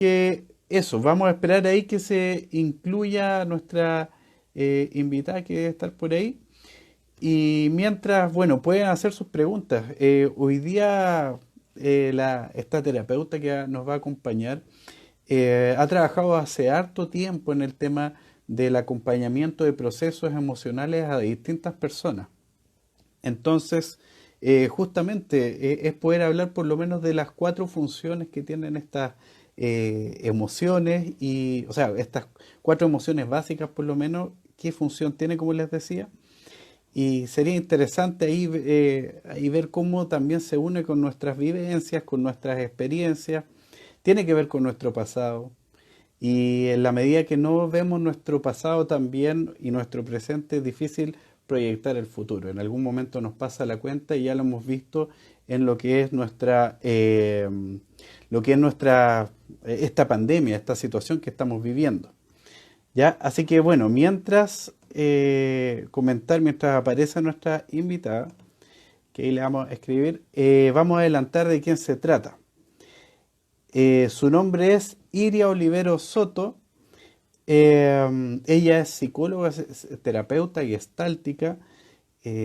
que eso, vamos a esperar ahí que se incluya nuestra invitada que debe estar por ahí. Y mientras, bueno, pueden hacer sus preguntas. Hoy día esta terapeuta que nos va a acompañar ha trabajado hace harto tiempo en el tema del acompañamiento de procesos emocionales a distintas personas. Entonces, justamente es poder hablar por lo menos de las cuatro funciones que tienen estas emociones y, o sea, estas cuatro emociones básicas por lo menos, qué función tiene, como les decía. Y sería interesante ahí ver cómo también se une con nuestras vivencias, con nuestras experiencias, tiene que ver con nuestro pasado. Y en la medida que no vemos nuestro pasado también y nuestro presente, es difícil proyectar el futuro. En algún momento nos pasa la cuenta y ya lo hemos visto en lo que es esta pandemia, esta situación que estamos viviendo. ¿Ya? Así que bueno, mientras aparece nuestra invitada, que ahí le vamos a escribir, vamos a adelantar de quién se trata. Su nombre es Iria Olivero Soto. Ella es psicóloga, es terapeuta gestáltica,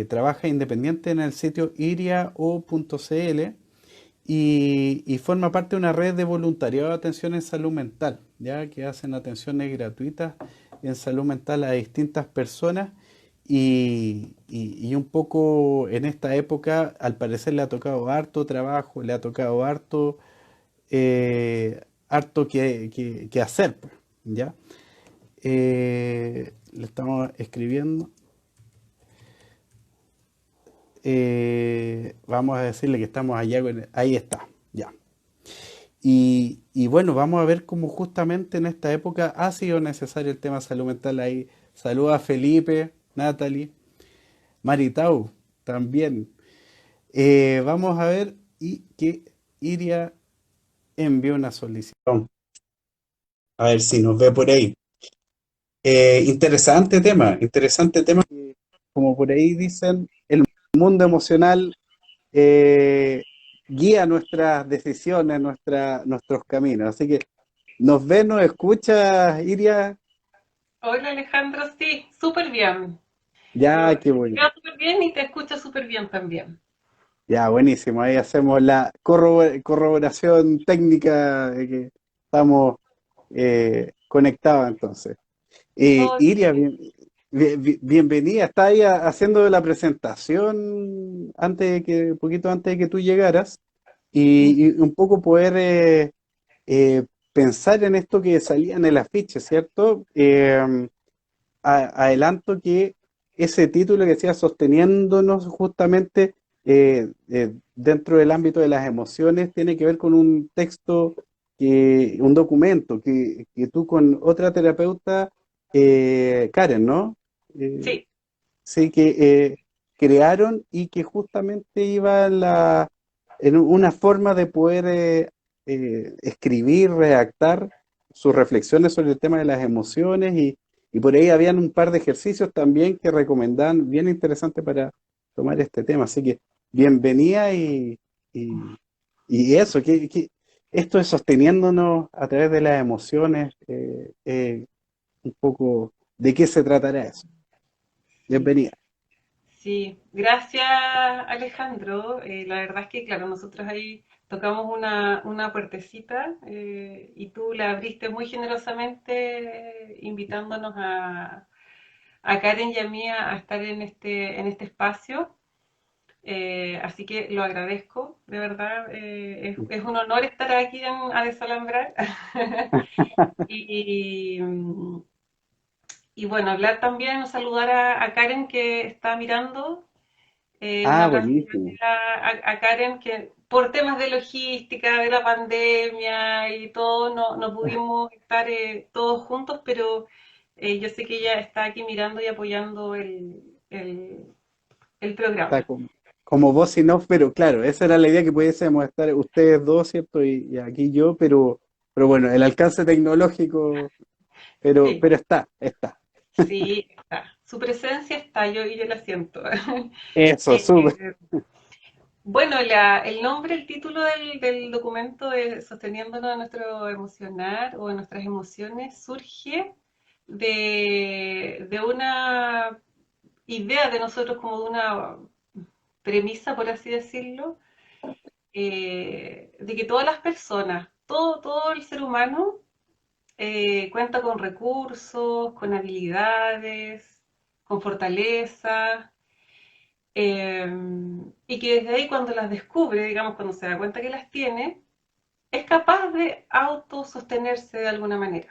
trabaja independiente en el sitio iriao.cl y forma parte de una red de voluntariado de atención en salud mental, ya que hacen atenciones gratuitas en salud mental a distintas personas y un poco en esta época al parecer le ha tocado harto trabajo, le ha tocado harto que hacer, pues, ¿ya? Le estamos escribiendo. Vamos a decirle que estamos allá. Ahí está, ya. Y bueno, vamos a ver cómo justamente en esta época ha sido necesario el tema salud mental. Ahí saluda a Felipe, Natalie, Maritau también. Vamos a ver y que Iria envió una solicitud. A ver si nos ve por ahí. Interesante tema. Como por ahí dicen, el mundo emocional eh, guía nuestras decisiones, nuestros caminos. Así que nos ve, nos escucha, Iria. Hola Alejandro, sí, súper bien. Ya, qué Te bueno. veo súper bien y te escucho súper bien también. Ya, buenísimo. Ahí hacemos la corroboración técnica de que estamos conectados entonces. Oh, Iria, sí. bienvenida. Está ahí haciendo la presentación poquito antes de que tú llegaras y un poco poder pensar en esto que salía en el afiche, ¿cierto? Adelanto que ese título que decía sosteniéndonos justamente dentro del ámbito de las emociones tiene que ver con un texto, un documento que tú con otra terapeuta, Karen, ¿no? Eh, Sí, sí, que crearon y que justamente iba en una forma de poder escribir, redactar sus reflexiones sobre el tema de las emociones y por ahí habían un par de ejercicios también que recomendaban bien interesantes para tomar este tema. Así que bienvenida y, y eso, que esto es sosteniéndonos a través de las emociones, un poco de qué se tratará eso. sí, Bienvenida. sí. Gracias Alejandro. La verdad es que, claro, nosotros ahí tocamos una puertecita y tú la abriste muy generosamente invitándonos a Karen y a mí a estar en este espacio. Así que lo agradezco, de verdad. Es un honor estar aquí a Desalambrar. Y, y bueno, hablar también, saludar a Karen que está mirando. Un Ah, abrazo buenísimo. a Karen que por temas de logística, de la pandemia y todo, no pudimos estar todos juntos, pero yo sé que ella está aquí mirando y apoyando el Está programa. como voz y off, pero claro, esa era la idea que pudiésemos estar ustedes dos, ¿cierto? Y aquí yo, pero bueno, el alcance tecnológico, Sí. pero está. Sí, está. Su presencia está, yo la siento. Eso, Eh, súper. Bueno, el nombre, el título del documento de Sosteniéndonos de nuestro emocionar o de nuestras emociones surge de una idea de nosotros como de una premisa, por así decirlo, de que todas las personas, todo el ser humano cuenta con recursos, con habilidades, con fortalezas, y que desde ahí cuando las descubre, digamos, cuando se da cuenta que las tiene, es capaz de autosostenerse de alguna manera.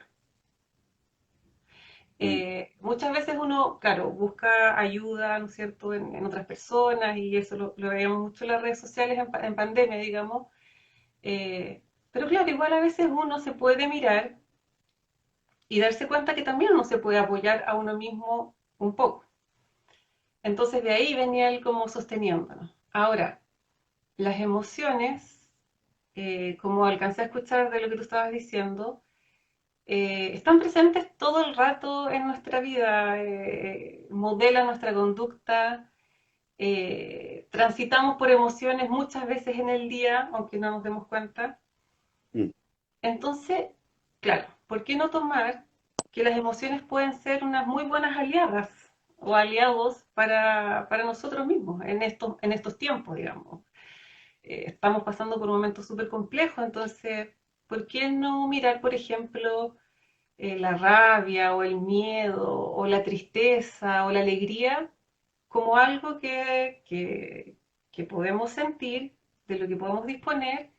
Mm, Muchas veces uno, claro, busca ayuda, ¿no es cierto?, en otras personas, y eso lo veíamos mucho en las redes sociales en pandemia, digamos. Pero claro, igual a veces uno se puede mirar y darse cuenta que también uno se puede apoyar a uno mismo un poco. Entonces de ahí venía él como sosteniéndonos. Ahora, las emociones, como alcancé a escuchar de lo que tú estabas diciendo, están presentes todo el rato en nuestra vida, modelan nuestra conducta, transitamos por emociones muchas veces en el día, aunque no nos demos cuenta. mm, Entonces, claro, ¿por qué no tomar que las emociones pueden ser unas muy buenas aliadas o aliados para nosotros mismos en estos tiempos, digamos? Estamos pasando por un momento súper complejo, entonces, ¿por qué no mirar, por ejemplo, la rabia o el miedo o la tristeza o la alegría como algo que podemos sentir, de lo que podemos disponer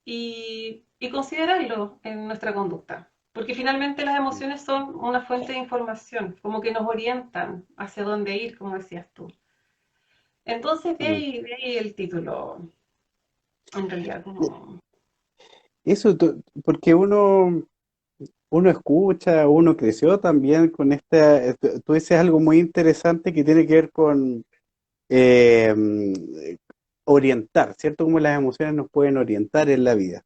y considerarlo en nuestra conducta? Porque finalmente las mm, emociones son una fuente de información, como que nos orientan hacia dónde ir, como decías tú. Entonces, mm. de ahí el título, en realidad, como... Eso, porque uno escucha, uno creció también con esta, tú dices algo muy interesante que tiene que ver con eh, orientar, ¿cierto? Cómo las emociones nos pueden orientar en la vida.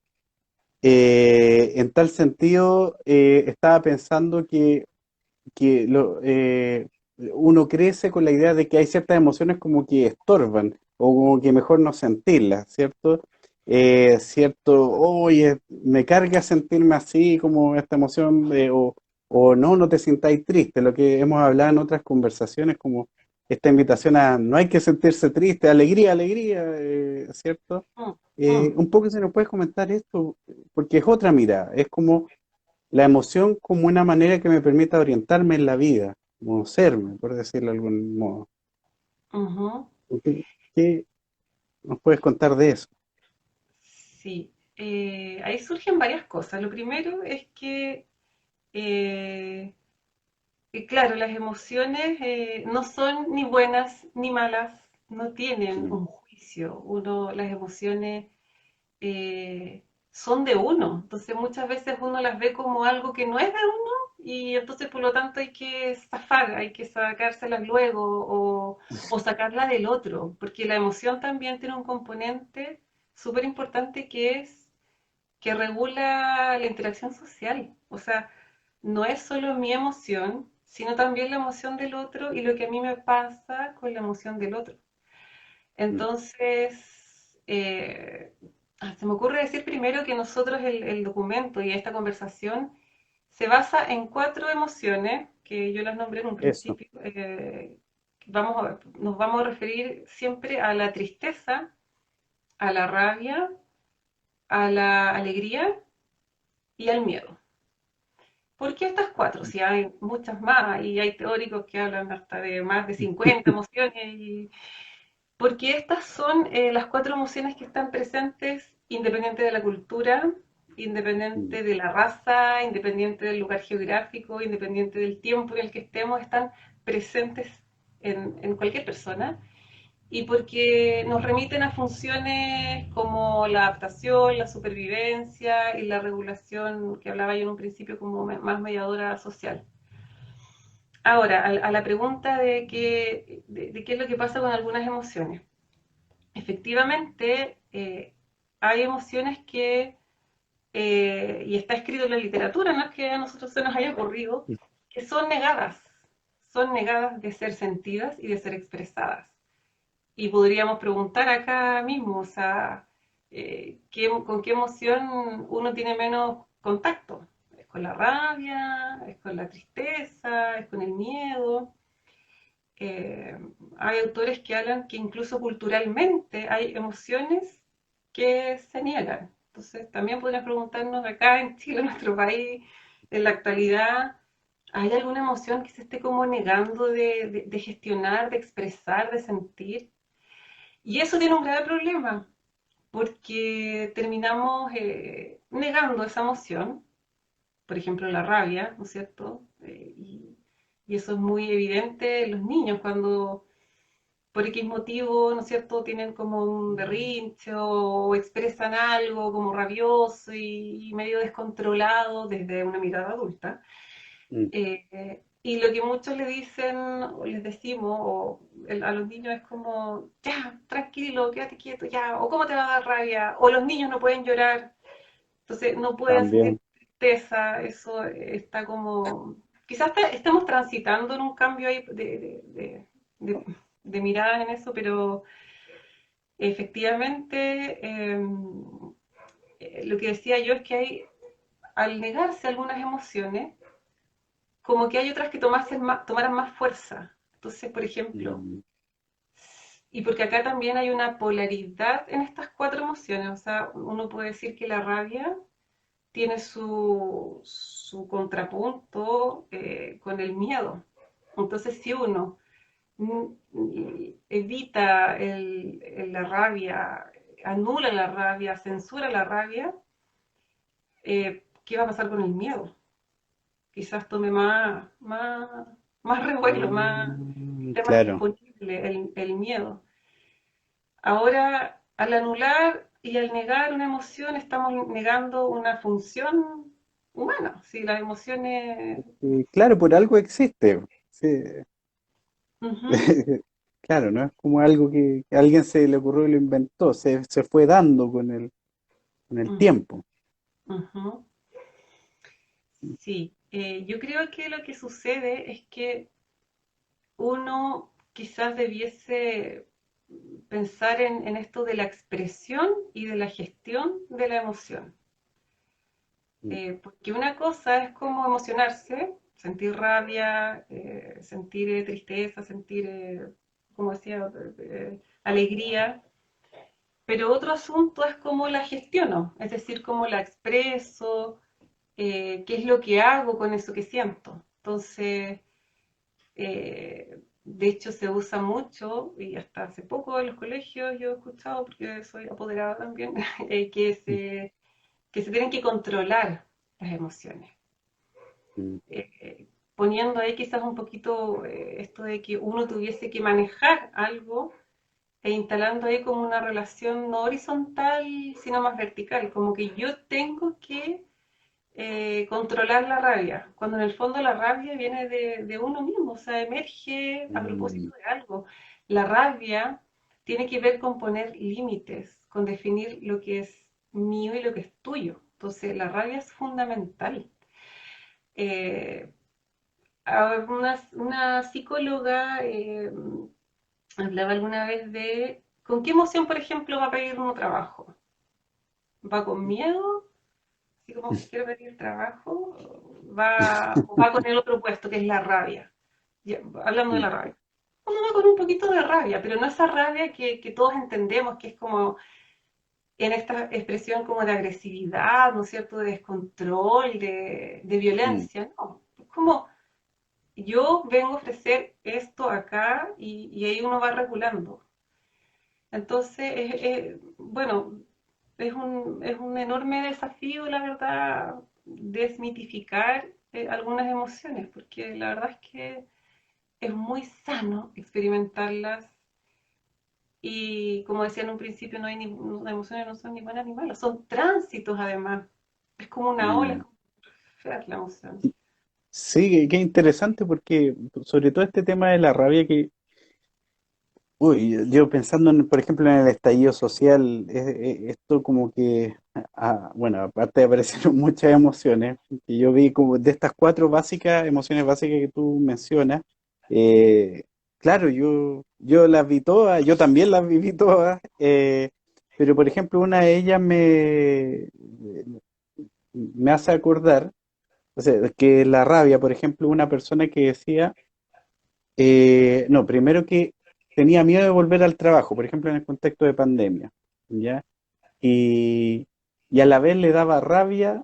En tal sentido, estaba pensando que uno crece con la idea de que hay ciertas emociones como que estorban o como que mejor no sentirlas, ¿cierto? Cierto, oye, me carga sentirme así como esta emoción o no, no te sintáis triste, lo que hemos hablado en otras conversaciones como esta invitación a no hay que sentirse triste, alegría, alegría, ¿cierto? Mm, mm, Un poco si nos puedes comentar esto, porque es otra mirada, es como la emoción como una manera que me permita orientarme en la vida, conocerme, por decirlo de algún modo. ujú. ¿Qué nos puedes contar de eso? Sí, ahí surgen varias cosas. Lo primero es eh, que, claro, las emociones no son ni buenas ni malas, no tienen Mm, un juicio. Uno, las emociones son de uno, entonces muchas veces uno las ve como algo que no es de uno y entonces por lo tanto hay que zafar, hay que sacárselas luego o sacarla del otro, porque la emoción también tiene un componente súper importante que es que regula la interacción social. O sea, no es solo mi emoción, sino también la emoción del otro y lo que a mí me pasa con la emoción del otro. mm, Entonces, se me ocurre decir primero que nosotros el documento y esta conversación se basa en cuatro emociones que yo las nombré en un eso. principio. Nos vamos a referir siempre a la tristeza, a la rabia, a la alegría y al miedo. ¿Por qué estas cuatro? Si hay muchas más y hay teóricos que hablan hasta de más de 50 emociones, porque estas son las cuatro emociones que están presentes independiente de la cultura, Mm, independiente de la raza, independiente del lugar geográfico, independiente del tiempo en el que estemos, están presentes en cualquier persona y porque nos remiten a funciones como la adaptación, la supervivencia y la regulación que hablaba yo en un principio como más mediadora social. Ahora, a la pregunta de qué es lo que pasa con algunas emociones. Efectivamente, hay emociones y está escrito en la literatura, no es que a nosotros se nos haya ocurrido, que son negadas de ser sentidas y de ser expresadas. y podríamos preguntar acá mismo, o sea, con qué emoción uno tiene menos contacto. ¿Es con la rabia? ¿Es con la tristeza? ¿Es con el miedo? Eh, Hay autores que hablan que incluso culturalmente hay emociones que se niegan. Entonces, también podríamos preguntarnos acá en Chile, en nuestro país, en la actualidad, ¿hay alguna emoción que se esté como negando de gestionar, de expresar, de sentir? Y eso tiene un grave problema, porque terminamos negando esa emoción, por ejemplo la rabia, ¿no es cierto? Y eso es muy evidente en los niños cuando por X motivo, ¿no es cierto?, tienen como un berrinche o expresan algo como rabioso y medio descontrolado desde una mirada adulta. Mm, Y lo que muchos le dicen o les decimos a los niños es como, ya, tranquilo, quédate quieto, ya, o cómo te va a dar rabia, o los niños no pueden llorar, entonces no pueden sentir también. tristeza, eso está como, quizás estemos transitando en un cambio ahí de miradas en eso, pero efectivamente lo que decía yo es que hay, al negarse algunas emociones, como que hay otras que tomaran más fuerza. Entonces, por ejemplo, Mm, y porque acá también hay una polaridad en estas cuatro emociones, o sea, uno puede decir que la rabia tiene su contrapunto con el miedo. Entonces, si uno evita la rabia, anula la rabia, censura la rabia, ¿qué va a pasar con el miedo? Quizás tome más revuelo, esté más claro. disponible el miedo. Ahora, al anular y al negar una emoción, estamos negando una función humana. Si las emociones... Claro, por algo existe. Sí. Ujú, Claro, no es como algo que a alguien se le ocurrió y lo inventó, se fue dando con el ujú, tiempo. ujú. Sí, yo creo que lo que sucede es que uno quizás debiese pensar en esto de la expresión y de la gestión de la emoción. Mm, Porque una cosa es como emocionarse, sentir rabia, sentir tristeza, sentir, como decía, alegría, pero otro asunto es cómo la gestiono, es decir, cómo la expreso, qué es lo que hago con eso que siento. Entonces, de hecho, se usa mucho, y hasta hace poco en los colegios yo he escuchado, porque soy apoderada también, mm, que se tienen que controlar las emociones. mm, Poniendo ahí quizás un poquito esto de que uno tuviese que manejar algo e instalando ahí como una relación no horizontal, sino más vertical, como que yo tengo que controlar la rabia, cuando en el fondo la rabia viene de uno mismo, o sea, emerge a mm, propósito de algo. La rabia tiene que ver con poner límites, con definir lo que es mío y lo que es tuyo. Entonces, la rabia es fundamental. Eh, una psicóloga hablaba alguna vez de con qué emoción, por ejemplo, va a pedir un trabajo. ¿Va con miedo? Así como quiero pedir trabajo, o va con el otro puesto, que es la rabia. Ya, hablando de mm, la rabia. Uno va con un poquito de rabia, pero no esa rabia que todos entendemos, que es como en esta expresión como de agresividad, ¿no es cierto?, de descontrol, de mm, violencia, no. Es como yo vengo a ofrecer esto acá y ahí uno va regulando. Entonces, bueno, es un enorme desafío, la verdad, desmitificar algunas emociones, porque la verdad es que es muy sano experimentarlas y como decía en un principio, las emociones no son ni buenas ni malas, son tránsitos además. Es como una ola, es mm. como la emoción. Sí, qué interesante porque sobre todo este tema de la rabia que, uy, yo pensando en, por ejemplo, en el estallido social, esto como que, bueno, aparte de aparecer muchas emociones, que yo vi como de estas cuatro básicas, emociones básicas que tú mencionas, eh, claro, yo las vi todas, yo también las viví todas, pero por ejemplo una de ellas me hace acordar, o sea, que la rabia, por ejemplo, una persona que decía, no, primero que tenía miedo de volver al trabajo, por ejemplo, en el contexto de pandemia, ¿ya? Y, y a la vez le daba rabia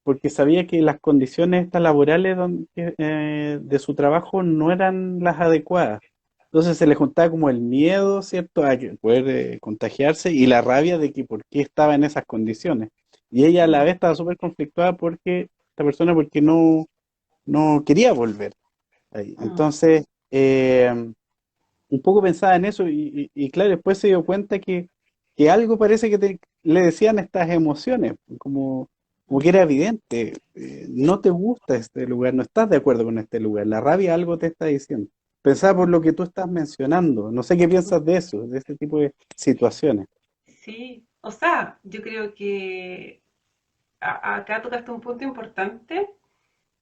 porque sabía que las condiciones estas laborales de su trabajo no eran las adecuadas. Entonces se le juntaba como el miedo, ¿cierto?, a poder contagiarse y la rabia de que por qué estaba en esas condiciones. Y ella a la Mm, vez estaba súper conflictuada porque esta persona porque no quería volver ahí. mm. Entonces, un poco pensaba en eso y claro, después se dio cuenta que algo parece que le decían estas emociones, como que era evidente, no te gusta este lugar, no estás de acuerdo con este lugar, la rabia algo te está diciendo. Pensaba por lo que tú estás mencionando, no sé qué piensas de eso, de este tipo de situaciones. Sí, o sea, yo creo que acá tocaste un punto importante,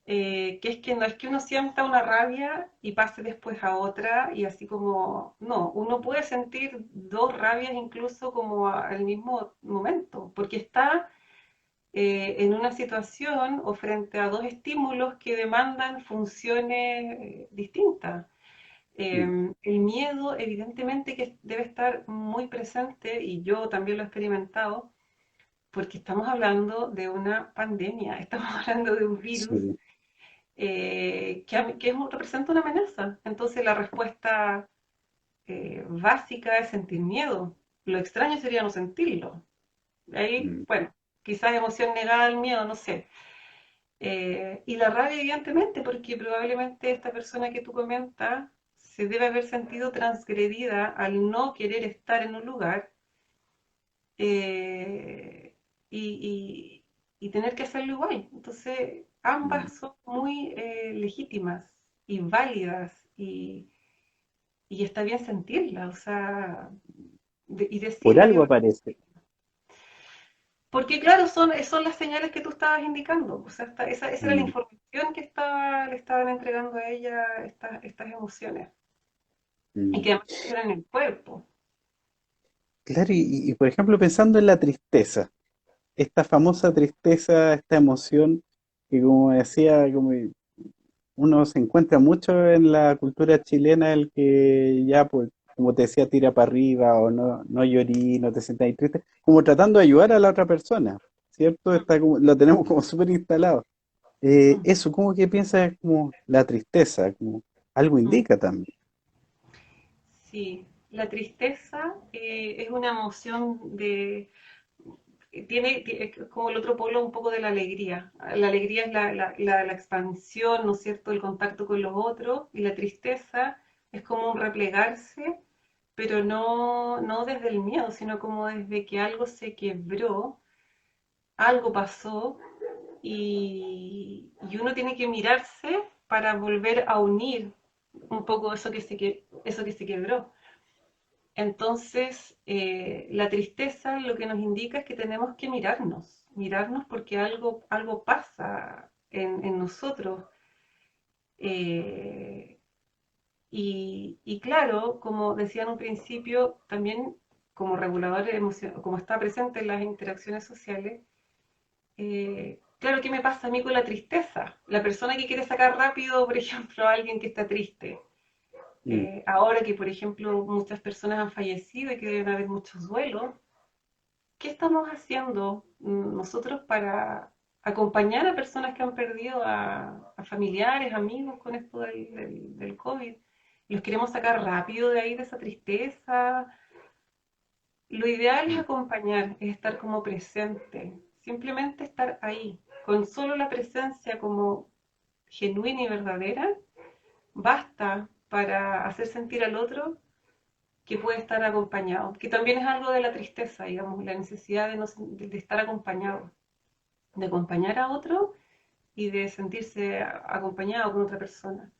que es que no es que uno sienta una rabia y pase después a otra y así como, no, uno puede sentir dos rabias incluso como al mismo momento, porque está en una situación o frente a dos estímulos que demandan funciones distintas. Mm, El miedo evidentemente que debe estar muy presente y yo también lo he experimentado porque estamos hablando de una pandemia, estamos hablando de un virus sí, representa una amenaza. Entonces la respuesta básica es sentir miedo. Lo extraño sería no sentirlo. Ahí, mm, bueno, quizás emoción negada al miedo, no sé. Y la rabia, evidentemente, porque probablemente esta persona que tú comentas se debe haber sentido transgredida al no querer estar en un lugar eh, y, y tener que hacerlo igual. Entonces, mm. ambas son muy legítimas y válidas y está bien sentirlas, o sea, y Por decirlo algo yo. aparece. Porque claro, son las señales que tú estabas indicando, o sea, esa era la Mm, información que le estaban entregando a ella estas emociones y mm. que además se quedan en el cuerpo. Claro, por ejemplo pensando en la tristeza, esta famosa tristeza, esta emoción que como decía, como uno se encuentra mucho en la cultura chilena, el que ya, pues, como te decía, tira para arriba o no llorí, no te sientas ahí triste, como tratando de ayudar a la otra persona, ¿cierto? Mm, Está como, lo tenemos como súper instalado. mm, Eso, ¿cómo que piensas como la tristeza? Como algo mm. indica también. Sí, la tristeza es una emoción es como el otro polo un poco de la alegría. La alegría es la expansión, ¿no es cierto?, el contacto con los otros, y la tristeza es como un replegarse, pero no desde el miedo, sino como desde que algo se quebró, algo pasó, y uno tiene que mirarse para volver a unir un poco eso que se quebró. Entonces, la tristeza lo que nos indica es que tenemos que mirarnos porque algo pasa en nosotros. Eh, y claro, como decía en un principio, también como regulador emocional, como está presente en las interacciones sociales, claro, ¿qué me pasa a mí con la tristeza? La persona que quiere sacar rápido, por ejemplo, a alguien que está triste. Mm, Ahora que, por ejemplo, muchas personas han fallecido y que deben haber muchos duelos, ¿qué estamos haciendo nosotros para acompañar a personas que han perdido a familiares, amigos con esto del COVID? ¿Los queremos sacar rápido de ahí, de esa tristeza? Lo ideal es mm, acompañar, es estar como presente, simplemente estar ahí, con solo la presencia como genuina y verdadera, basta para hacer sentir al otro que puede estar acompañado, que también es algo de la tristeza, digamos, la necesidad de estar acompañado, de acompañar a otro y de sentirse acompañado con otra persona.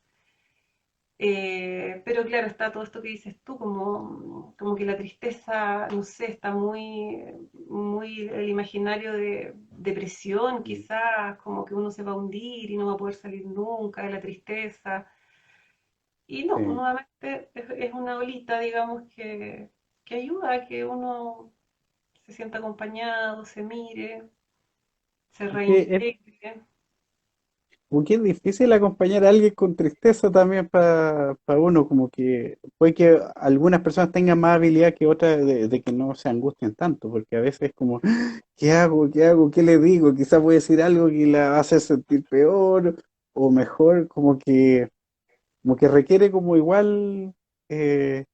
Pero claro, está todo esto que dices tú, como que la tristeza, no sé, está muy el imaginario de depresión, mm. quizás, como que uno se va a hundir y no va a poder salir nunca de la tristeza. Y no, sí. nuevamente es una olita, digamos, que ayuda a que uno se sienta acompañado, se mire, se Que reintegre. Porque es difícil acompañar a alguien con tristeza también para uno, como que puede que algunas personas tengan más habilidad que otras de que no se angustien tanto, porque a veces es como, "Ah, ¿qué hago? ¿Qué hago? ¿Qué le digo? Quizás voy a decir algo que la va a hacer sentir peor o mejor, como que requiere como igual eh,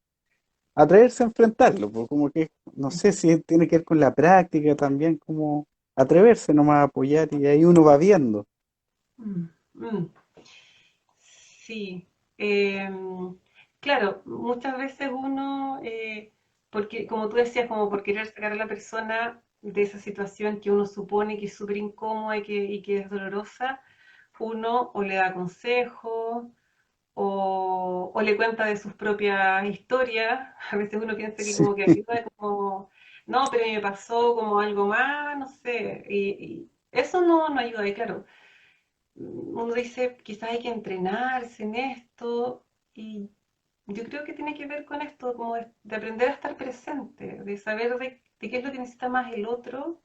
atreverse a enfrentarlo, pues, como que no sé si tiene que ver con la práctica también, como atreverse nomás a apoyar y ahí uno va viendo. Mm, mm. Sí, em, claro, muchas veces uno, porque como tú decías, como por querer sacar a la persona de esa situación que uno supone que es súper incómoda y que es dolorosa, uno o le da consejos o le cuenta de sus propias historias. A veces uno piensa que Sí. como que ayuda, como, no, pero a mí me pasó como algo más, no sé, y eso no ayuda, y claro uno dice, quizás hay que entrenarse en esto, y yo creo que tiene que ver con esto, como de aprender a estar presente, de saber de qué es lo que necesita más el otro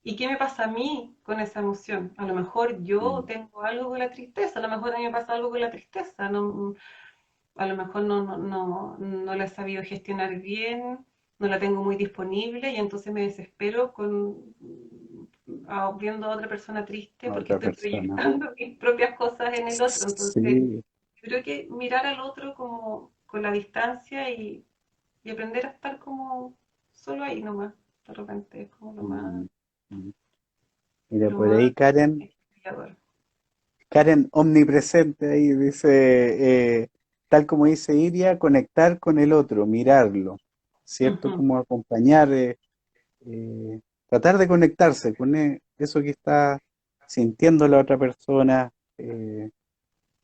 y qué me pasa a mí con esa emoción. A lo mejor yo Mm. tengo algo con la tristeza, a lo mejor a mí me pasa algo con la tristeza, no, a lo mejor no la he sabido gestionar bien, no la tengo muy disponible y entonces me desespero viendo a otra persona triste porque Otra estoy persona. proyectando mis propias cosas en el otro. Entonces, Sí, yo creo que mirar al otro como con la distancia y aprender a estar como solo ahí nomás, de repente, es como mm, mm. Mira, lo por más ahí inspirador. Karen omnipresente ahí dice, tal como dice Iria, conectar con el otro, mirarlo, ¿cierto? Ujú. Como acompañar, eh, tratar de conectarse con eso que está sintiendo la otra persona.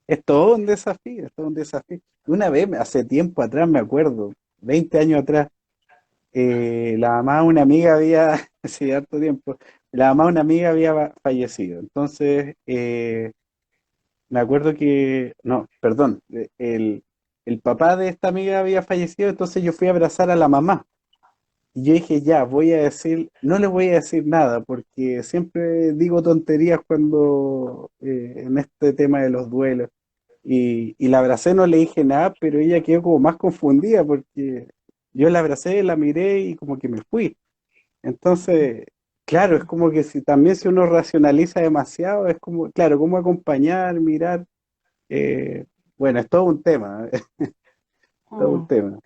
Es todo un desafío, es todo un desafío. Una vez, hace tiempo atrás, me acuerdo, 20 años atrás, la mamá de una amiga había, hace harto tiempo, la mamá de una amiga había fallecido. Entonces, me acuerdo que, no, perdón, el papá de esta amiga había fallecido, entonces yo fui a abrazar a la mamá. Y yo dije, ya, voy a decir, no le voy a decir nada, porque siempre digo tonterías cuando en este tema de los duelos. Y la abracé, no le dije nada, pero ella quedó como más confundida porque yo la abracé, la miré y como que me fui. Entonces, claro, es como que si también si uno racionaliza demasiado, es como, claro, cómo acompañar, mirar, eh, bueno, es todo un tema, es todo un Mm, tema.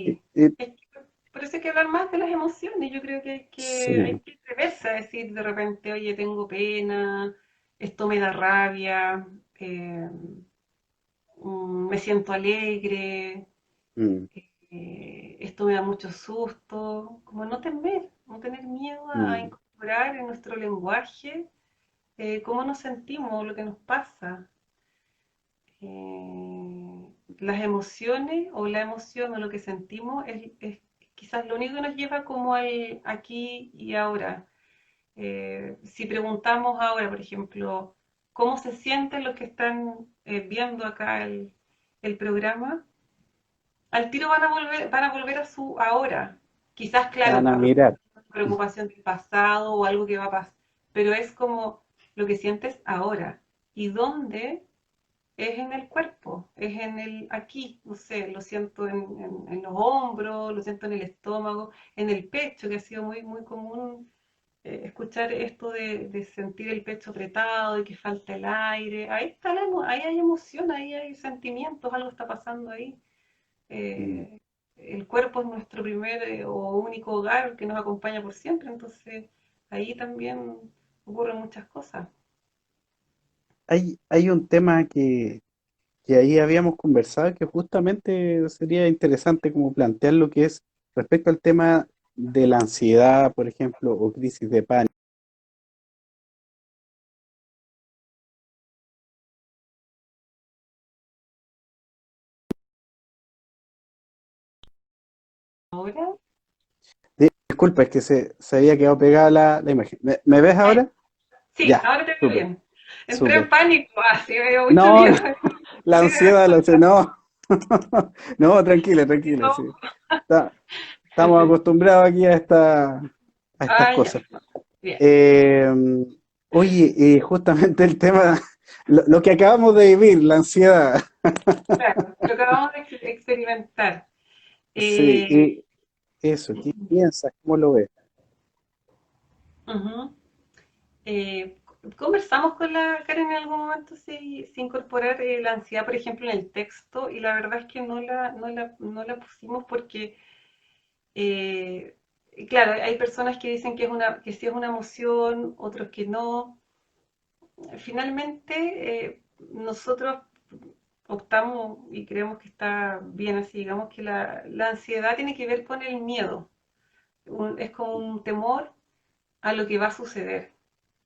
Y- sí. y- Es que por eso hay que hablar más de las emociones. Yo creo que hay sí, que atreverse a decir de repente, oye, tengo pena, esto me da rabia, eh, me siento alegre, mm, esto me da mucho susto. Como no temer, no tener miedo a mm, incorporar en nuestro lenguaje cómo nos sentimos, lo que nos pasa. Las emociones o la emoción o lo que sentimos es quizás lo único que nos lleva como al aquí y ahora. Si preguntamos ahora, por ejemplo, cómo se sienten los que están viendo acá el programa, al tiro van a volver a su ahora. Quizás, claro, van a una mirar. preocupación del pasado o algo que va a pasar, pero es como lo que sientes ahora. ¿Y dónde? Es en el cuerpo, es en el aquí, no sé, lo siento en los hombros, lo siento en el estómago, en el pecho, que ha sido muy común escuchar esto de sentir el pecho apretado, de que falta el aire. Ahí está ahí hay emoción, ahí hay sentimientos, algo está pasando ahí. Mm. Eh, el cuerpo es nuestro primer o único hogar que nos acompaña por siempre, entonces ahí también ocurren muchas cosas. Hay un tema que ahí habíamos conversado que justamente sería interesante como plantear lo que es respecto al tema de la ansiedad, por ejemplo, o crisis de pánico. Ahora, Disculpa, es que se había quedado pegada la imagen. ¿Me ves ay, ahora? sí, Ya, ahora te veo súper, bien. Entré en súper. pánico, así me dio mucho No, miedo. La ansiedad, la ansiedad, no. No, tranquila, tranquila, sí. No. Estamos acostumbrados aquí a estas Ah, ya, cosas. bien. Eh, Oye, justamente el tema, lo que acabamos de vivir, la ansiedad. Claro, lo acabamos de experimentar. Sí, Eh, eso, ¿qué piensas? ¿Cómo lo ves? ujú. Eh, Conversamos con la Karen en algún momento si incorporar la ansiedad, por ejemplo, en el texto, y la verdad es que no la pusimos porque, eh, claro, hay personas que dicen que que sí es una emoción, otros que no. Finalmente, nosotros optamos y creemos que está bien así, digamos que la ansiedad tiene que ver con el miedo. Es como un temor a lo que va a suceder.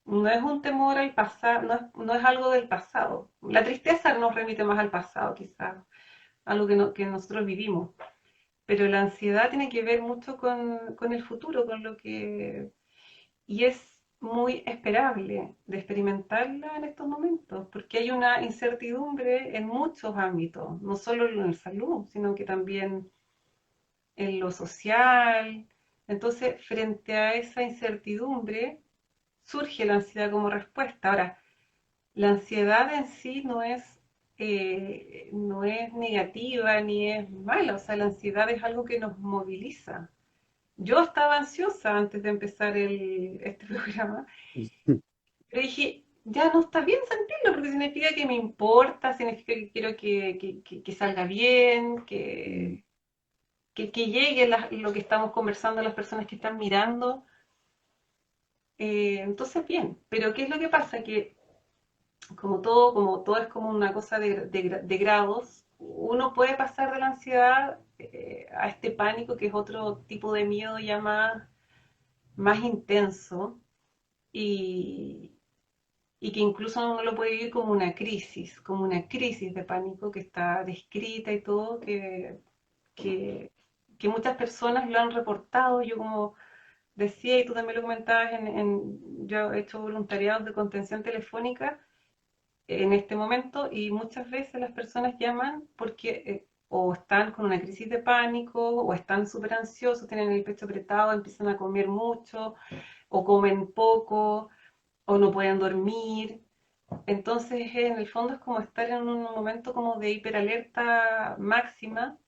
No es un temor al pasado, no es algo del pasado. La tristeza nos remite más al pasado, quizás, algo que nosotros vivimos. Pero la ansiedad tiene que ver mucho con el futuro, con lo que... Y es muy esperable de experimentarla en estos momentos, porque hay una incertidumbre en muchos ámbitos, no solo en la salud, sino que también en lo social. Entonces, frente a esa incertidumbre, surge la ansiedad como respuesta. Ahora, la ansiedad en sí no es negativa ni es mala, o sea, la ansiedad es algo que nos moviliza. Yo estaba ansiosa antes de empezar este programa, pero dije, ya no está bien sentirlo, porque significa que me importa, significa que quiero que salga bien, Mm, que llegue lo que estamos conversando a las personas que están mirando. Entonces, bien, pero ¿qué es lo que pasa? Que como todo es como una cosa de grados, uno puede pasar de la ansiedad a este pánico, que es otro tipo de miedo ya más intenso y, y que incluso uno lo puede vivir como una crisis de pánico que está descrita y todo, que, que muchas personas lo han reportado. Yo como decía, y tú también lo comentabas, yo he hecho voluntariados de contención telefónica en este momento y muchas veces las personas llaman porque o están con una crisis de pánico o están súper ansiosos, tienen el pecho apretado, empiezan a comer mucho o comen poco o no pueden dormir. Entonces, en el fondo es como estar en un momento como de hiperalerta máxima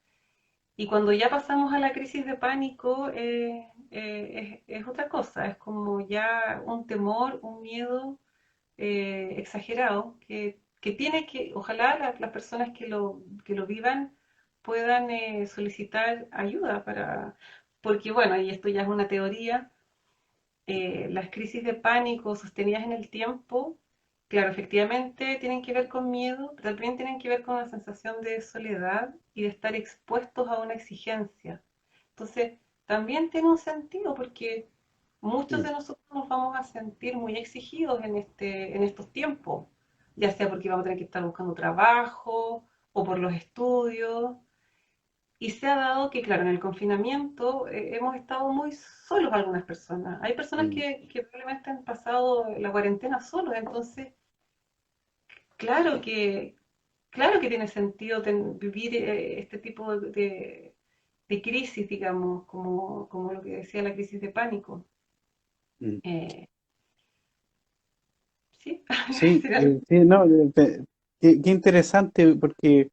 y cuando ya pasamos a la crisis de pánico es otra cosa, es como ya un temor, un miedo exagerado que tiene que, ojalá las personas que lo vivan puedan solicitar ayuda porque bueno, y esto ya es una teoría, las crisis de pánico sostenidas en el tiempo, claro, efectivamente tienen que ver con miedo, pero también tienen que ver con una sensación de soledad y de estar expuestos a una exigencia. Entonces, también tiene un sentido porque muchos mm, de nosotros nos vamos a sentir muy exigidos en estos tiempos, ya sea porque vamos a tener que estar buscando trabajo o por los estudios. Y se ha dado que, claro, en el confinamiento hemos estado muy solos algunas personas. Hay personas mm, que probablemente han pasado la cuarentena solos, entonces, claro que, claro que tiene sentido vivir este tipo de crisis, digamos, como lo que decía la crisis de pánico. mm. Eh, ¿Sí? Sí, ¿Será algo? sí, no, qué interesante, porque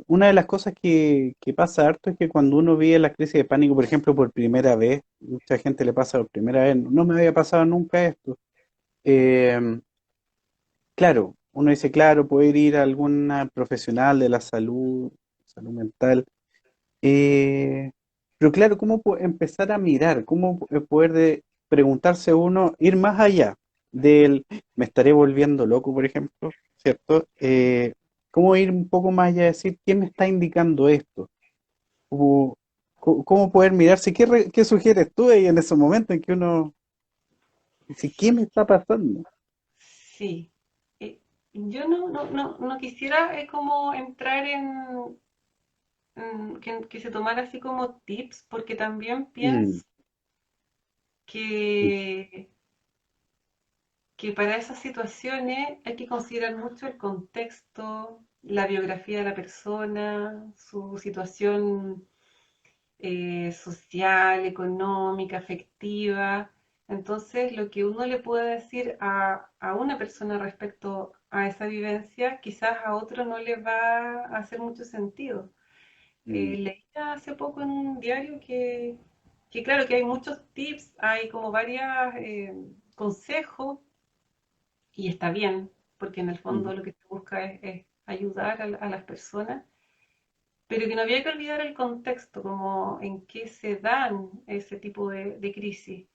una de las cosas que pasa harto es que cuando uno vive la crisis de pánico, por ejemplo, por primera vez, mucha gente le pasa por primera vez, no me había pasado nunca esto. Eh, claro, uno dice, claro, puede ir a alguna profesional de la salud, salud mental, pero claro, ¿cómo empezar a mirar? ¿Cómo poder preguntarse uno, ir más allá del me estaré volviendo loco, por ejemplo, ¿cierto? ¿Cómo ir un poco más allá de decir, ¿quién me está indicando esto? ¿Cómo, cómo poder mirarse? ¿Qué sugieres tú ahí en ese momento en que uno dice, ¿qué me está pasando? Sí. Eh, yo no quisiera como entrar que se tomara así como tips, porque también Mm, pienso que, que para esas situaciones hay que considerar mucho el contexto, la biografía de la persona, su situación social, económica, afectiva. Entonces, lo que uno le puede decir a una persona respecto a esa vivencia, quizás a otro no le va a hacer mucho sentido. Mm, Leía hace poco en un diario que claro, que hay muchos tips, hay como varios consejos, y está bien, porque en el mm, fondo lo que se busca es ayudar a las personas, pero que no había que olvidar el contexto, como en qué se dan ese tipo de crisis.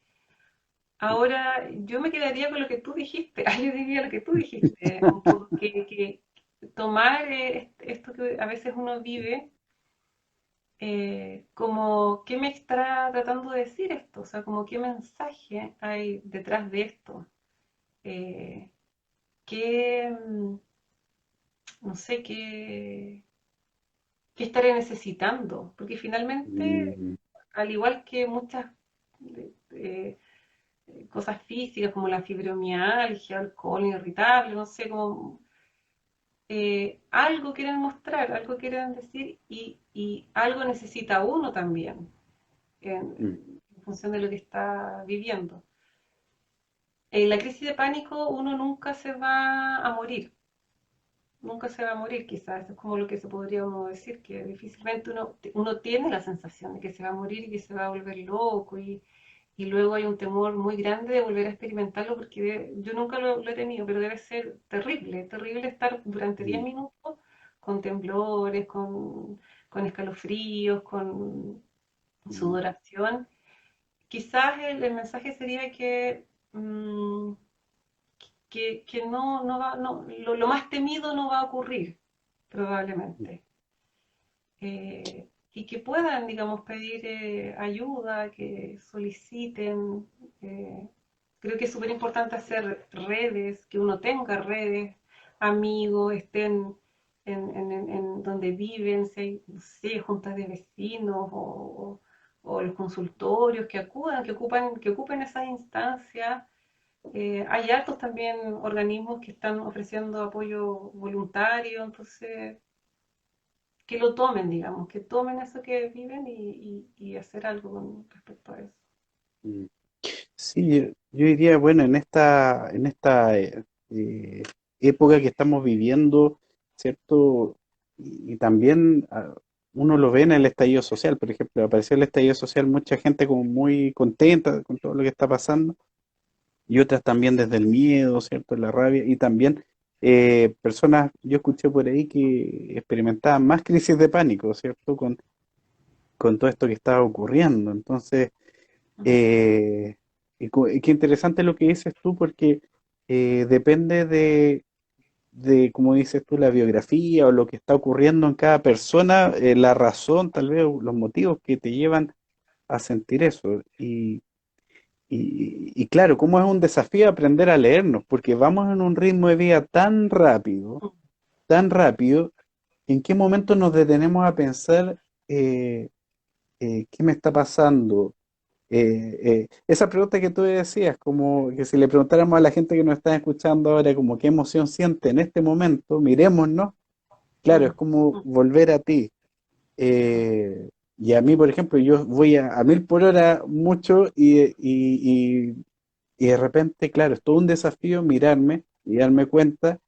Ahora, yo me quedaría con lo que tú dijiste, yo diría lo que tú dijiste, un poco que tomar esto que a veces uno vive como qué me está tratando de decir esto, o sea, como qué mensaje hay detrás de esto, eh, qué, no sé, qué estaré necesitando, porque finalmente, mm, al igual que muchas cosas físicas como la fibromialgia, el colon irritable, no sé, como algo quieren mostrar, algo quieren decir y algo necesita uno también mm, en función de lo que está viviendo. En la crisis de pánico uno nunca se va a morir, nunca se va a morir quizás, eso es como lo que se podría uno decir, que difícilmente uno tiene la sensación de que se va a morir y que se va a volver loco y luego hay un temor muy grande de volver a experimentarlo porque yo nunca lo he tenido, pero debe ser terrible, terrible estar durante 10 mm, minutos con temblores, con escalofríos, con mm, sudoración. Quizás el mensaje sería mm, que no va, no, lo más temido no va a ocurrir, probablemente. Y que puedan, digamos, pedir ayuda, que soliciten. eh, Creo que es súper importante hacer redes, que uno tenga redes, amigos, estén en donde viven, si hay, no sé, juntas de vecinos o los consultorios que acudan, que ocupen esas instancias. Hay hartos también organismos que están ofreciendo apoyo voluntario, entonces que lo tomen, digamos, que tomen eso que viven y hacer algo con respecto a eso. mm. Sí, yo diría, bueno, en esta época que estamos viviendo, ¿cierto? Y también uno lo ve en el estallido social, por ejemplo, apareció el estallido social, mucha gente como muy contenta con todo lo que está pasando, y otras también desde el miedo, ¿cierto? La rabia, y también personas, yo escuché por ahí que experimentaban más crisis de pánico, ¿cierto? Con todo esto que estaba ocurriendo. Entonces, Mm, eh, y qué interesante lo que dices tú, porque depende de, como dices tú, la biografía o lo que está ocurriendo en cada persona, la razón, tal vez, o los motivos que te llevan a sentir eso. Y claro, cómo es un desafío aprender a leernos, porque vamos en un ritmo de vida mm, tan rápido, ¿en qué momento nos detenemos a pensar eh, qué me está pasando? Esa pregunta que tú decías, como que si le preguntáramos a la gente que nos está escuchando ahora, como qué emoción siente en este momento, mirémonos, claro, es mm, como mm, volver a ti. mm, Y a mí, por ejemplo, yo voy a 1000 por hora mucho y de repente, claro, es todo un desafío mirarme y darme cuenta,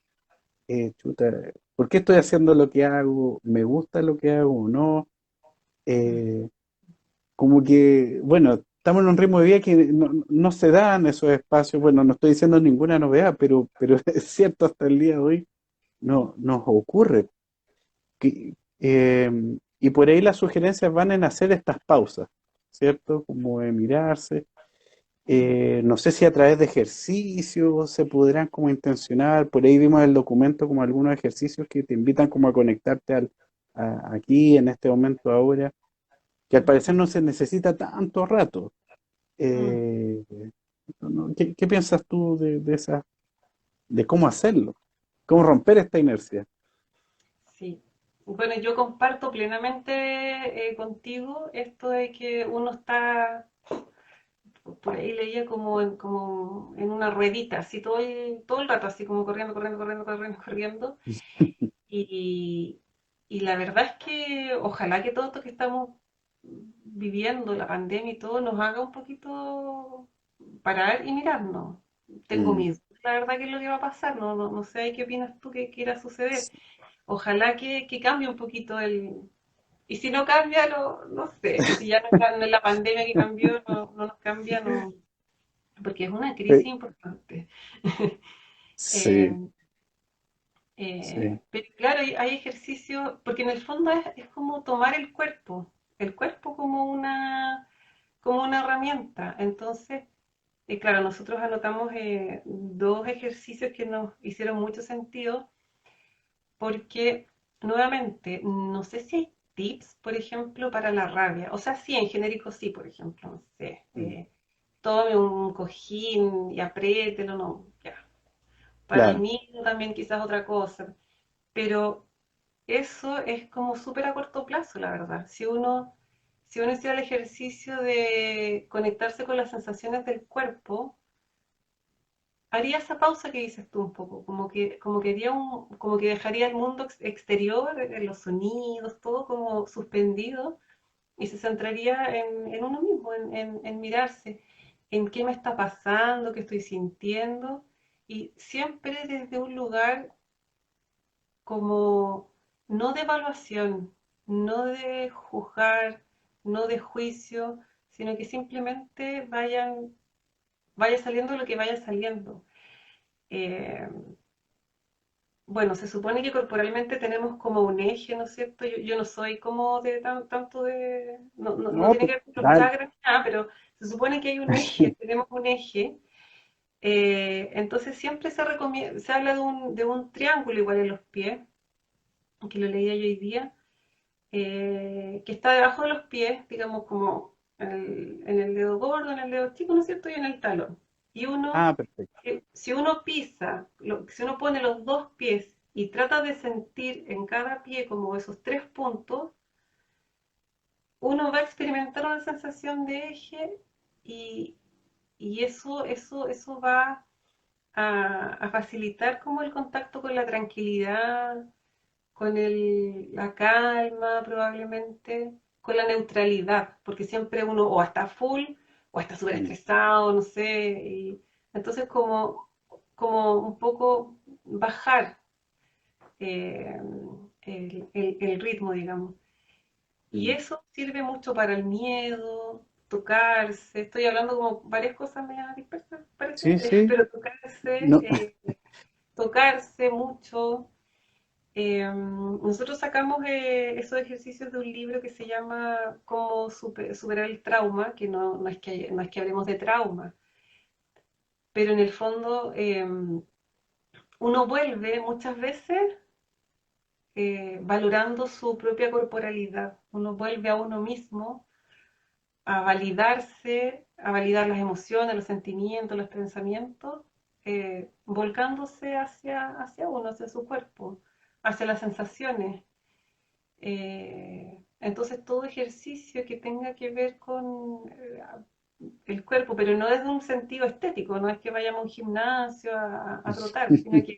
chuta, ¿por qué estoy haciendo lo que hago? ¿Me gusta lo que hago o no? mm, Eh, Como que, bueno, estamos en un ritmo de vida que no se dan esos espacios. Bueno, no estoy diciendo ninguna novedad, pero es cierto, hasta el día de hoy mm, no nos ocurre. Y por ahí las sugerencias van en hacer estas pausas, ¿cierto? Como de mirarse. mm, No sé si a través de ejercicios se podrán como intencionar. Por ahí vimos el documento como algunos ejercicios que te invitan como a conectarte aquí, en este momento, ahora, que al parecer mm, no se necesita tanto rato. mm. Eh, ¿Qué piensas tú de cómo hacerlo? ¿Cómo romper esta inercia? Sí. Bueno, yo comparto plenamente contigo esto de que uno está, por ahí leía como en una ruedita, así todo el rato, así como corriendo, corriendo, corriendo, corriendo, corriendo. Y, y la verdad es que ojalá que todo esto que estamos viviendo, la pandemia y todo, nos haga un poquito parar y mirarnos. Tengo Mm. miedo, la verdad que es lo que va a pasar, no sé qué opinas tú que quiera suceder. Ojalá que cambie un poquito el... Y si no cambia, no sé, si ya no es la pandemia que cambió, no nos cambia, no, porque es una crisis Sí, importante. sí, Eh, sí. pero claro, hay ejercicios, porque en el fondo es como tomar el cuerpo como una herramienta. Entonces, claro, nosotros anotamos dos ejercicios que nos hicieron mucho sentido, porque nuevamente, no sé si hay tips, por ejemplo, para la rabia. O sea, sí, en genérico sí, por ejemplo, no sé. Mm. Tome un cojín y apriételo, no, ya. Para el Claro. niño también quizás otra cosa. Pero eso es como súper a corto plazo, la verdad. Si uno hiciera el ejercicio de conectarse con las sensaciones del cuerpo, haría esa pausa que dices tú un poco, como que dejaría el mundo exterior, los sonidos, todo como suspendido, y se centraría en uno mismo, en mirarse, en qué me está pasando, qué estoy sintiendo, y siempre desde un lugar como no de evaluación, no de juzgar, no de juicio, sino que simplemente vaya saliendo lo que vaya saliendo. Eh, bueno, se supone que corporalmente tenemos como un eje, ¿no es cierto? Yo no soy como de tanto de... No No, tiene pues, que ver con los dale. chakras ni nada, pero se supone que hay un eje, tenemos un eje. Entonces siempre se habla de un triángulo igual en los pies, que lo leía yo hoy día, que está debajo de los pies, digamos como en el dedo gordo, en el dedo chico, ¿no es cierto? Y en el talón. Y uno, Ah, perfecto. si uno pisa, si uno pone los dos pies y trata de sentir en cada pie como esos tres puntos, uno va a experimentar una sensación de eje y, y eso va a facilitar como el contacto con la tranquilidad, con la calma probablemente, con la neutralidad, porque siempre uno o está full o está súper Mm. estresado, no sé, y entonces como un poco bajar eh, el ritmo, digamos. Y Mm. eso sirve mucho para el miedo, tocarse, estoy hablando como varias cosas medio dispersas, parece, Sí, sí. pero tocarse, No. tocarse mucho. Nosotros sacamos esos ejercicios de un libro que se llama Cómo superar el trauma, que no es que hablemos de trauma, pero en el fondo uno vuelve muchas veces valorando su propia corporalidad, uno vuelve a uno mismo a validarse, a validar las emociones, los sentimientos, los pensamientos, volcándose hacia uno, hacia su cuerpo, hacia las sensaciones. Entonces, todo ejercicio que tenga que ver con el cuerpo, pero no desde un sentido estético, no es que vayamos a un gimnasio a trotar, sino que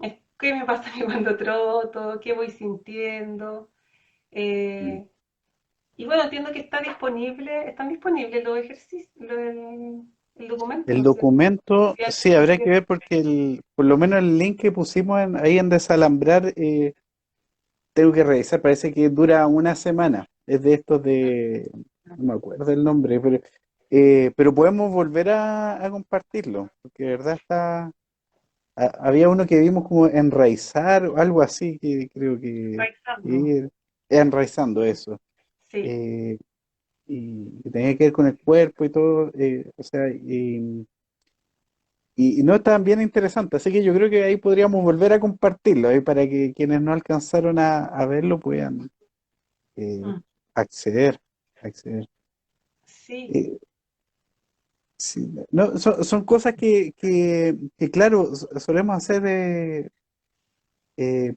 es qué me pasa a mí cuando troto, qué voy sintiendo. Mm. eh, y bueno, entiendo que están disponibles los ejercicios, el El documento, ¿cierto? documento, Si sí, alguien habrá que quiere- ver porque por lo menos el link que pusimos ahí en Desalambrar, tengo que revisar, parece que dura una semana. Es de estos de, no me acuerdo el nombre, pero podemos volver a compartirlo, porque de verdad había uno que vimos como enraizar o algo así, que creo Realizando. que enraizando eso. Sí. eh, y que tenía que ver con el cuerpo y todo, o sea, y no estaban bien interesante, así que yo creo que ahí podríamos volver a compartirlo, ahí para que quienes no alcanzaron a verlo puedan eh, Mm. acceder, acceder. Sí. Eh, sí, no, son cosas que, claro, solemos hacer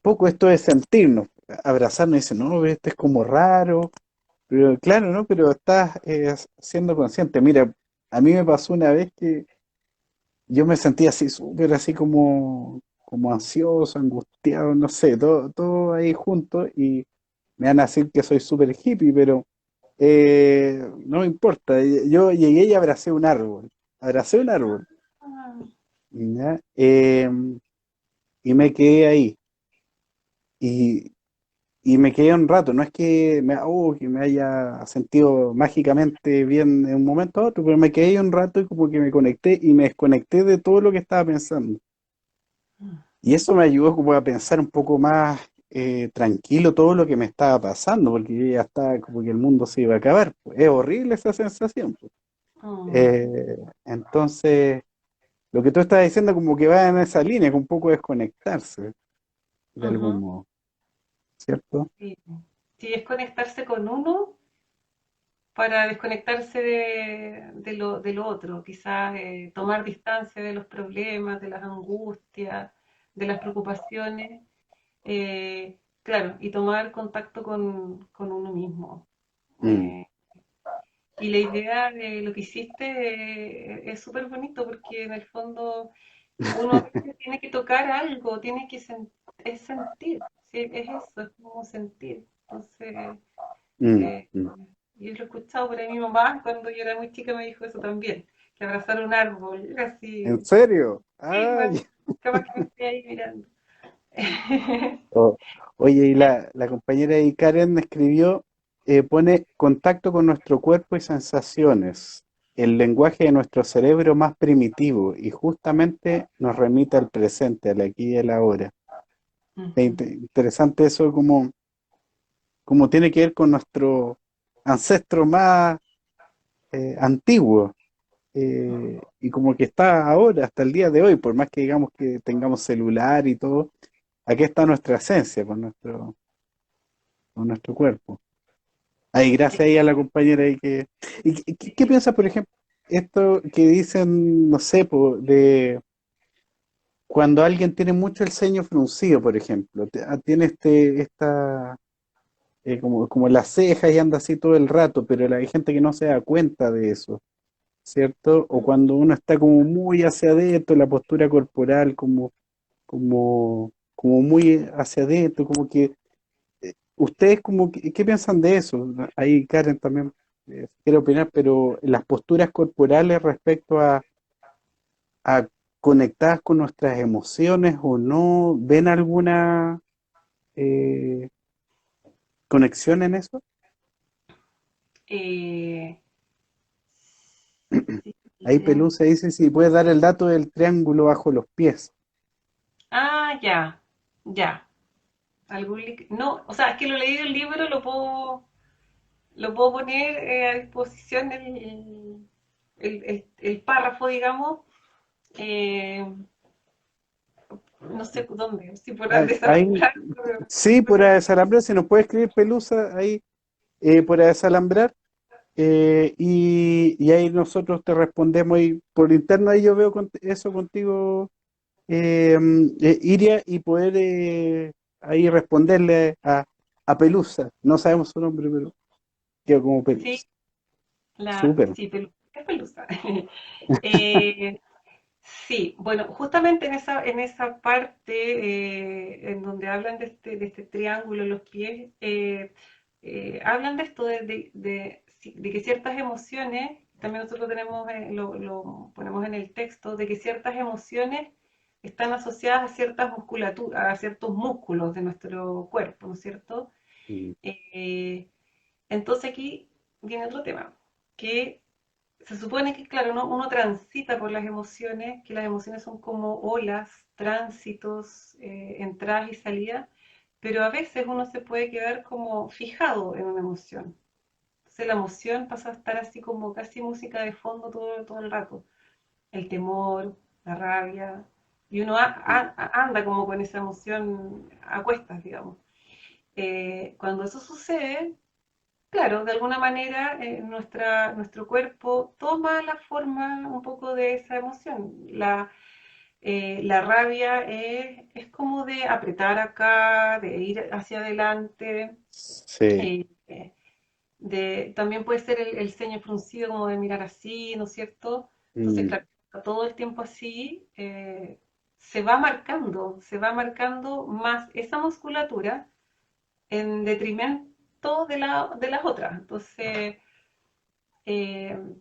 poco, esto de sentirnos, abrazarnos y decir, no, este es como raro, pero claro, ¿no? Pero estás siendo consciente. Mira, a mí me pasó una vez que yo me sentía así, súper así como, como ansioso, angustiado, no sé, todo ahí junto y me van a decir que soy súper hippie, pero no me importa. Yo llegué y abracé un árbol, Ah, ¿ya? Y me quedé ahí. Y, y me quedé un rato, no es que me haya sentido mágicamente bien de un momento a otro, pero me quedé ahí un rato y como que me conecté y me desconecté de todo lo que estaba pensando. Y eso me ayudó como a pensar un poco más tranquilo todo lo que me estaba pasando, porque yo ya estaba como que el mundo se iba a acabar, pues. Es horrible esa sensación, pues. mm, Eh, entonces, lo que tú estás diciendo como que va en esa línea, que un poco desconectarse de algún ujú, modo, ¿cierto? sí. Sí, es conectarse con uno para desconectarse de lo otro, quizás tomar distancia de los problemas, de las angustias, de las preocupaciones, claro, y tomar contacto con uno mismo. Mm, Eh, y la idea de lo que hiciste es súper bonito porque en el fondo uno a veces tiene que tocar algo, tiene que es sentir, ¿sí? Es eso, es como sentir. Entonces, mm, eh, mm. yo lo he escuchado por ahí mi mamá cuando yo era muy chica me dijo eso también, que abrazar un árbol, ¿En así, serio? sí, Ay. capaz que me estoy ahí mirando. O- oye, y la compañera y Karen me escribió, pone contacto con nuestro cuerpo y sensaciones, el lenguaje de nuestro cerebro más primitivo y justamente nos remite al presente, al aquí y al ahora. Ujú, Interesante eso como tiene que ver con nuestro ancestro más antiguo y como que está ahora, hasta el día de hoy, por más que digamos que tengamos celular y todo, aquí está nuestra esencia con nuestro cuerpo. Ay, sí. gracias ahí a la compañera ahí que... ¿Qué piensas, por ejemplo, esto que dicen, no sé, de cuando alguien tiene mucho el ceño fruncido, por ejemplo, tiene como las cejas y anda así todo el rato, pero hay gente que no se da cuenta de eso, ¿cierto? O cuando uno está como muy hacia adentro, la postura corporal como muy hacia adentro, como que ustedes como ¿qué piensan de eso? Ahí Karen también quiere opinar, pero las posturas corporales respecto a conectadas con nuestras emociones o no, ¿ven alguna eh, conexión en eso? Eh, sí, Ahí Pelusa dice si puede dar el dato del triángulo bajo los pies. ah, ya, ya. No, o sea, es que lo leí del libro, lo puedo poner a disposición el párrafo, digamos, eh, no sé dónde, si por Ahí, desalambrar, sí, por desalambrar, si nos puede escribir Pelusa ahí por desalambrar. Y ahí nosotros te respondemos y por interno ahí yo veo eso contigo, Iria, y poder ahí responderle a Pelusa. No sabemos su nombre, pero quedó como sí, Pelusa. Súper. sí, es pelusa. Eh, sí, bueno, justamente en esa parte en donde hablan de este triángulo en los pies, hablan de esto de que ciertas emociones, también nosotros tenemos, lo ponemos en el texto, de que ciertas emociones están asociadas a ciertas musculaturas, a ciertos músculos de nuestro cuerpo, ¿no es cierto? Mm, Eh, entonces aquí viene otro tema, que se supone que, claro, uno transita por las emociones, que las emociones son como olas, tránsitos, entradas y salidas, pero a veces uno se puede quedar como fijado en una emoción. Entonces la emoción pasa a estar así como casi música de fondo todo el rato. El temor, la rabia, y uno mm, anda como con esa emoción a cuestas, digamos. Cuando eso sucede, claro, de alguna manera nuestro cuerpo toma la forma un poco de esa emoción. La rabia es como de apretar acá, de ir hacia adelante, sí. eh, también puede ser el ceño fruncido como de mirar así, ¿no es cierto? Entonces, Mm, claro, está todo el tiempo así, se va marcando más esa musculatura en detrimento de las otras. Entonces,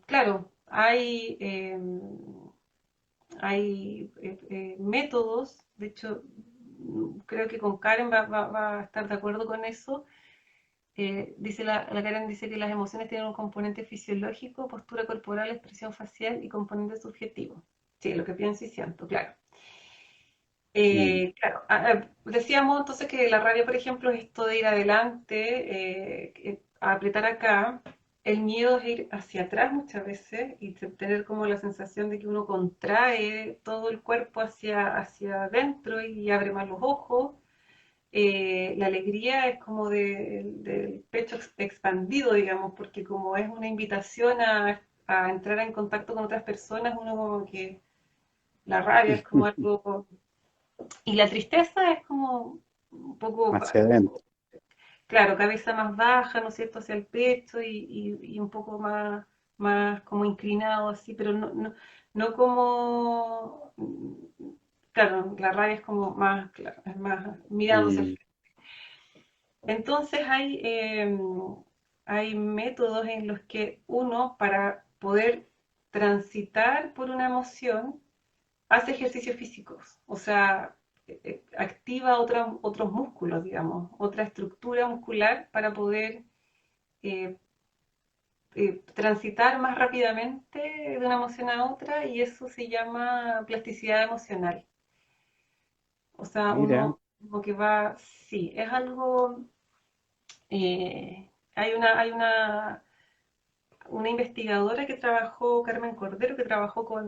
claro, hay métodos, de hecho, creo que con Karen va a estar de acuerdo con eso. Dice la Karen dice que las emociones tienen un componente fisiológico, postura corporal, expresión facial y componente subjetivo. Sí, lo que pienso y siento, claro. Mm. Claro, decíamos entonces que la rabia, por ejemplo, es esto de ir adelante, a apretar acá. El miedo es ir hacia atrás muchas veces y tener como la sensación de que uno contrae todo el cuerpo hacia adentro y abre más los ojos. La alegría es como del pecho expandido, digamos, porque como es una invitación a entrar en contacto con otras personas, uno como que la rabia es como algo y la tristeza es como un poco, Hacia adentro. claro, cabeza más baja, ¿no es cierto?, hacia el pecho y un poco más como inclinado así, pero no como, claro, la rabia es como más, claro, es más mirando hacia el Mm, frente. Entonces hay métodos en los que uno, para poder transitar por una emoción, hace ejercicios físicos, o sea, activa otros músculos, digamos, otra estructura muscular para poder eh, transitar más rápidamente de una emoción a otra y eso se llama plasticidad emocional. O sea, mira, uno como que va, sí, es algo, hay una investigadora que trabajó, Carmen Cordero, que trabajó con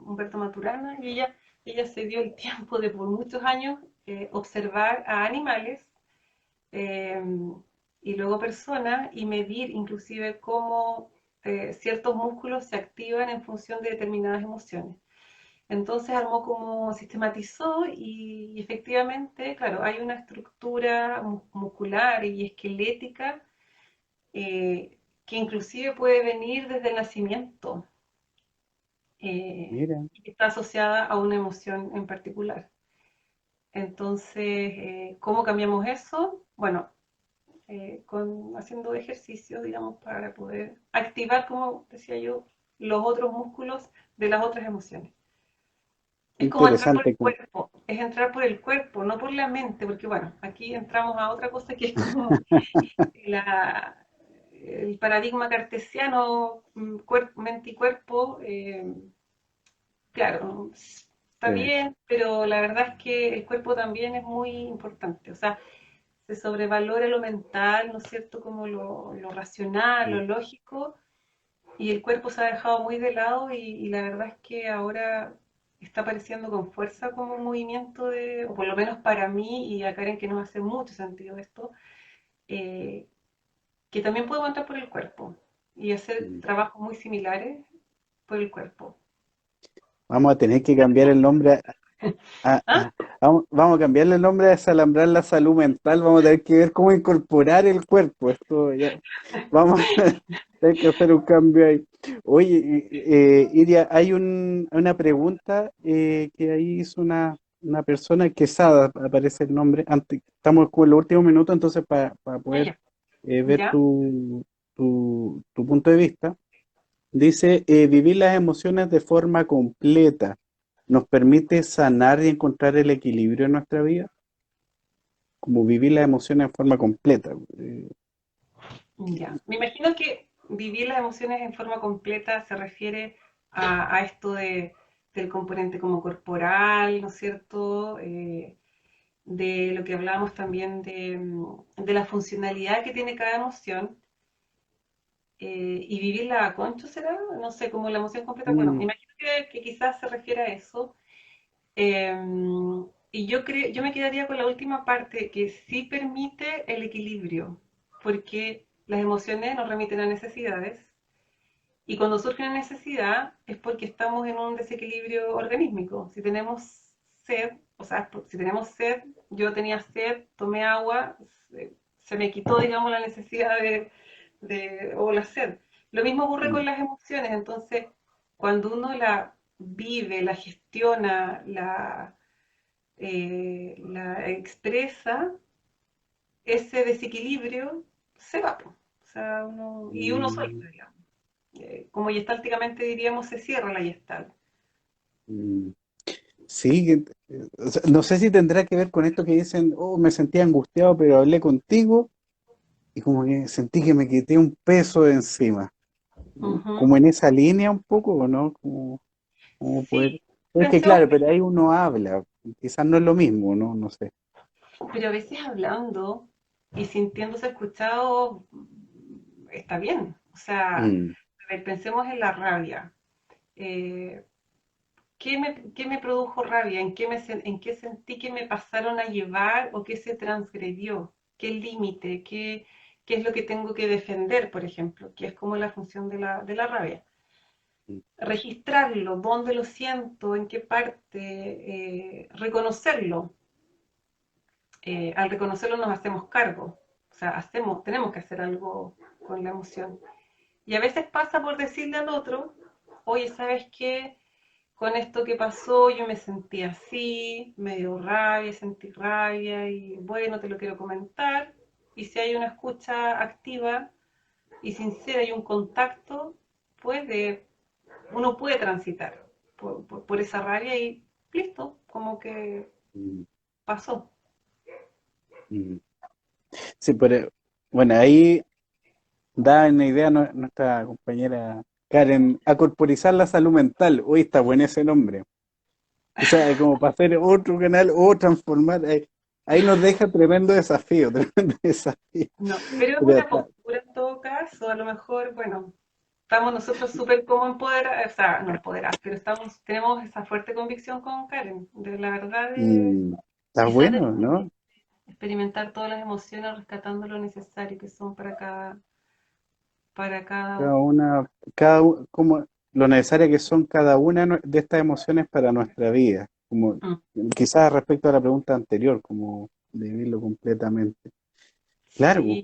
Humberto Maturana, y ella se dio el tiempo de por muchos años observar a animales eh, y luego personas y medir inclusive cómo ciertos músculos se activan en función de determinadas emociones. Entonces armó como sistematizó y efectivamente, claro, hay una estructura muscular y esquelética que inclusive puede venir desde el nacimiento mira. y que está asociada a una emoción en particular. Entonces, ¿cómo cambiamos eso? Bueno, haciendo ejercicios, digamos, para poder activar, como decía yo, los otros músculos de las otras emociones. Es como entrar por Interesante. el cuerpo, es entrar por el cuerpo, no por la mente, porque bueno, aquí entramos a otra cosa que es como la, el paradigma cartesiano, mente y cuerpo, claro, está Sí. bien, pero la verdad es que el cuerpo también es muy importante, o sea, se sobrevalora lo mental, ¿no es cierto?, como lo racional, lo lógico, y el cuerpo se ha dejado muy de lado y la verdad es que ahora está apareciendo con fuerza como un movimiento de, o por lo menos para mí y a Karen que nos hace mucho sentido esto, eh, que también podemos entrar por el cuerpo y hacer Mm. trabajos muy similares por el cuerpo. Vamos a tener que cambiar el nombre a- ¿Ah? a- vamos a cambiarle el nombre a Desalambrar la Salud Mental. Vamos a tener que ver cómo incorporar el cuerpo. Esto ya, vamos a tener que hacer un cambio ahí. Oye, Iria, hay una pregunta que ahí hizo una persona, Quesada, aparece el nombre. Estamos con los últimos minutos, entonces para Ah, poder ya. ver ¿Ya? tu punto de vista. Dice, vivir las emociones de forma completa nos permite sanar y encontrar el equilibrio en nuestra vida, como vivir las emociones de forma completa. Ya. Me imagino que vivir las emociones en forma completa se refiere a esto del componente como corporal, ¿no es cierto? De lo que hablábamos también de la funcionalidad que tiene cada emoción y vivirla a concho, ¿será? No sé, como la emoción completa. Bueno, me Mm, imagino que quizás se refiere a eso. Eh, y yo me quedaría con la última parte, que sí permite el equilibrio, porque las emociones nos remiten a necesidades, y cuando surge una necesidad es porque estamos en un desequilibrio organísmico. Si tenemos sed, o sea, si tenemos sed, yo tenía sed, tomé agua, se me quitó, digamos, la necesidad o la sed. Lo mismo ocurre con mm, las emociones, entonces, cuando uno la vive, la gestiona, la expresa, ese desequilibrio se va, po. O sea, y uno Mm, suelta, digamos. Como gestálticamente diríamos, se cierra la gestal. mm. Sí, o sea, no sé si tendrá que ver con esto que dicen, oh, me sentía angustiado, pero hablé contigo y como que sentí que me quité un peso de encima. Ujú. Como en esa línea un poco, ¿o no? Como poder... Sí, Es que pensemos, claro, pero ahí uno habla, quizás no es lo mismo, ¿no? No sé. pero a veces hablando y sintiéndose escuchado está bien. O sea, Mm, a ver, pensemos en la rabia. Eh, qué me produjo rabia? En qué sentí que me pasaron a llevar o qué se transgredió? ¿Qué límite? Qué es lo que tengo que defender, por ejemplo? Que es como la función de de la rabia. mm, Registrarlo, dónde lo siento, en qué parte, reconocerlo. Al reconocerlo nos hacemos cargo, o sea, tenemos que hacer algo con la emoción. Y a veces pasa por decirle al otro, oye, ¿sabes qué? Con esto que pasó yo me sentí así, me dio rabia, sentí rabia y bueno, te lo quiero comentar. Y si hay una escucha activa y sincera y un contacto, puede, uno puede transitar por esa rabia y listo, como que mm, pasó. mm. Sí, pero bueno, ahí da una idea nuestra compañera Karen, a corporizar la salud mental. Uy, está bueno ese nombre. O sea, como para hacer otro canal o transformar. Ahí nos deja tremendo desafío, tremendo desafío. No, pero es Pero una está, postura en todo caso, a lo mejor, bueno, estamos nosotros súper como empoderados, o sea, no empoderados, pero tenemos esa fuerte convicción con Karen, de la verdad de mm, está quizás de bueno, ¿no? experimentar todas las emociones rescatando lo necesario que son para cada Cada uno. una, como lo necesaria que son cada una de estas emociones para nuestra vida. Como Mm. quizás respecto a la pregunta anterior, como vivirlo completamente. Claro, pues, Sí, y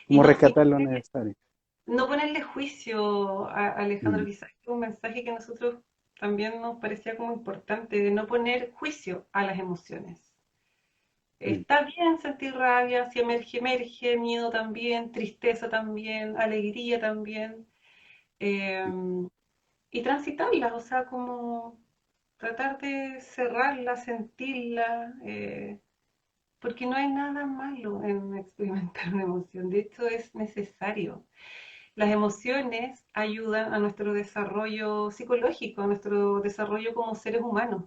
cómo rescatar lo necesario. no ponerle juicio a Alejandro, Mm, quizás es un mensaje que a nosotros también nos parecía como importante, de no poner juicio a las emociones. mm, Está bien sentir rabia, si emerge, emerge, miedo también, tristeza también, alegría también, eh, y transitarlas, o sea, como tratar de cerrarla, sentirla, porque no hay nada malo en experimentar una emoción, de hecho es necesario. Las emociones ayudan a nuestro desarrollo psicológico, a nuestro desarrollo como seres humanos.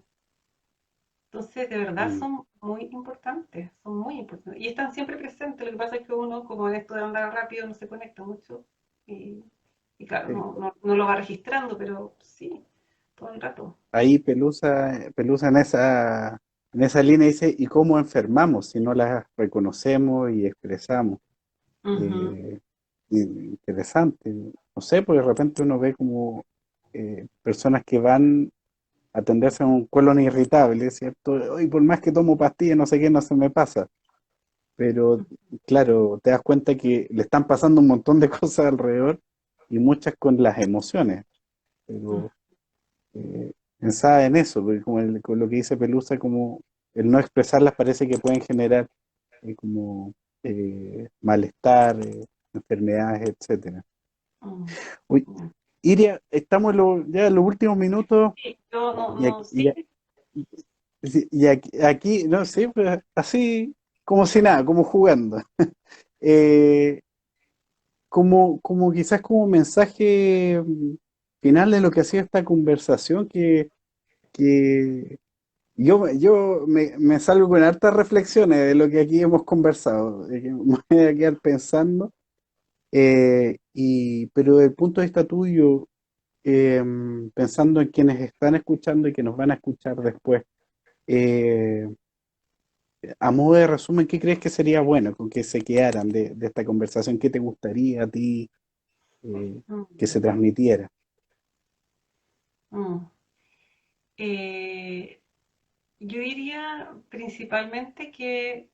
Entonces, de verdad mm. son muy importantes, son muy importantes. Y están siempre presentes, lo que pasa es que uno, como en esto de andar rápido, no se conecta mucho. Y, y claro, Sí. no lo va registrando, pero sí, todo el rato. Ahí Pelusa en esa línea dice, ¿y cómo enfermamos si no las reconocemos y expresamos? Ujú. Eh, Interesante. No sé, porque de repente uno ve como personas que van a atenderse a un colon irritable, ¿cierto? Y por más que tomo pastillas, no sé qué, no se me pasa. Pero claro, te das cuenta que le están pasando un montón de cosas alrededor y muchas con las emociones. Pero pensaba en eso, porque como con lo que dice Pelusa, como el no expresarlas parece que pueden generar como malestar, enfermedades, etcétera. Mm, Uy, mm. Iria, estamos ya en los últimos minutos Sí, yo y no, aquí, sí, y aquí, no sé, pues, así como si nada, como jugando. Eh, como quizás como mensaje final de lo que ha sido esta conversación que me salgo con hartas reflexiones de lo que aquí hemos conversado, de que me voy a quedar pensando, pero desde el punto de vista tuyo, pensando en quienes están escuchando y que nos van a escuchar después, eh, a modo de resumen, ¿qué crees que sería bueno con que se quedaran de esta conversación? ¿Qué te gustaría a ti que mm, se transmitiera? mm. Eh, yo diría principalmente que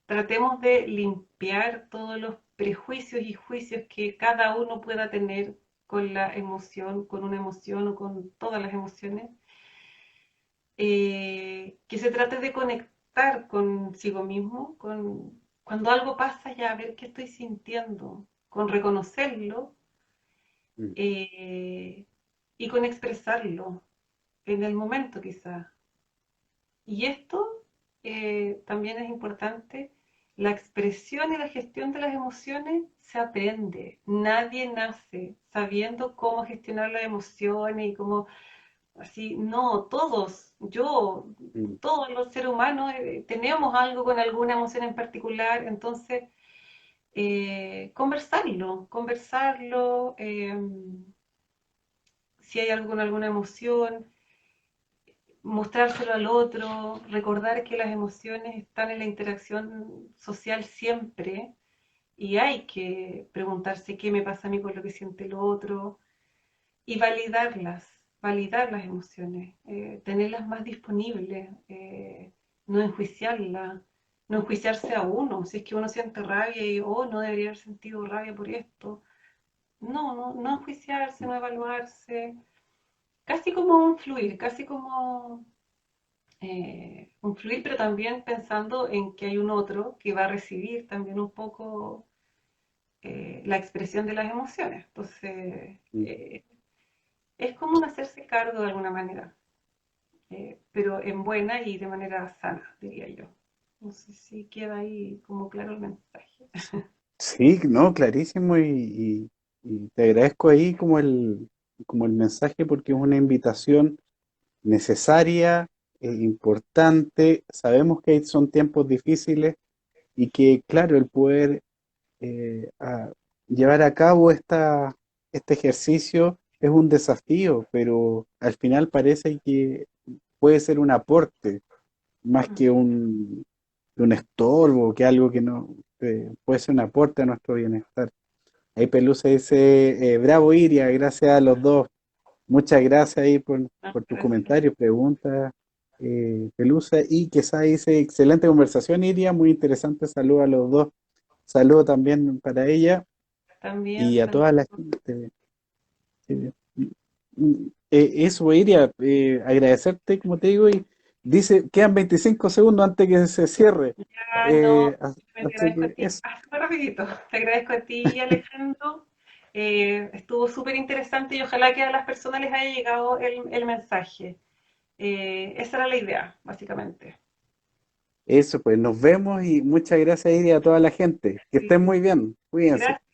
tratemos de limpiar todos los prejuicios y juicios que cada uno pueda tener con la emoción, con una emoción o con todas las emociones, que se trate de conectar consigo mismo, con cuando algo pasa ya, a ver qué estoy sintiendo, con reconocerlo Mm. eh, y con expresarlo en el momento quizás. Y esto también es importante, la expresión y la gestión de las emociones se aprende. Nadie nace sabiendo cómo gestionar las emociones y cómo así, no, todos, yo, Mm. todos los seres humanos tenemos algo con alguna emoción en particular, entonces conversarlo, si hay algo con alguna emoción, mostrárselo al otro, recordar que las emociones están en la interacción social siempre y hay que preguntarse qué me pasa a mí con lo que siente el otro y validar las emociones, tenerlas más disponibles, no enjuiciarlas, no enjuiciarse a uno, si es que uno siente rabia y, oh, no debería haber sentido rabia por esto. No enjuiciarse, no evaluarse, casi como un fluir, casi como un fluir, pero también pensando en que hay un otro que va a recibir también un poco la expresión de las emociones. Entonces, Mm. es como un hacerse cargo de alguna manera, pero en buena y de manera sana, diría yo. No sé si queda ahí como claro el mensaje. Sí, no, clarísimo y te agradezco ahí como el mensaje porque es una invitación necesaria, importante. Sabemos que son tiempos difíciles y que, claro, el poder llevar a cabo este ejercicio es un desafío, pero al final parece que puede ser un aporte más que un estorbo, que algo que no puede ser un aporte a nuestro bienestar. Ahí Pelusa dice, bravo Iria, gracias a los dos. Muchas gracias ahí por tus Gracias. comentarios, preguntas, Pelusa. Y Quesada dice, excelente conversación, Iria, muy interesante. Saludos a los dos. Saludo también para ella También y a toda la saludos. gente. eh, Eso, Iria, agradecerte, como te digo, y dice, quedan 25 segundos antes que se cierre. Ya no, me te Así agradezco a que ti. eso. Ah, súper rapidito. Te agradezco a ti, Alejandro. Estuvo súper interesante y ojalá que a las personas les haya llegado el mensaje. Esa era la idea, básicamente. Eso, pues nos vemos y muchas gracias, Iria, a toda la gente. Que estén Sí. muy bien. Cuídense. Gracias.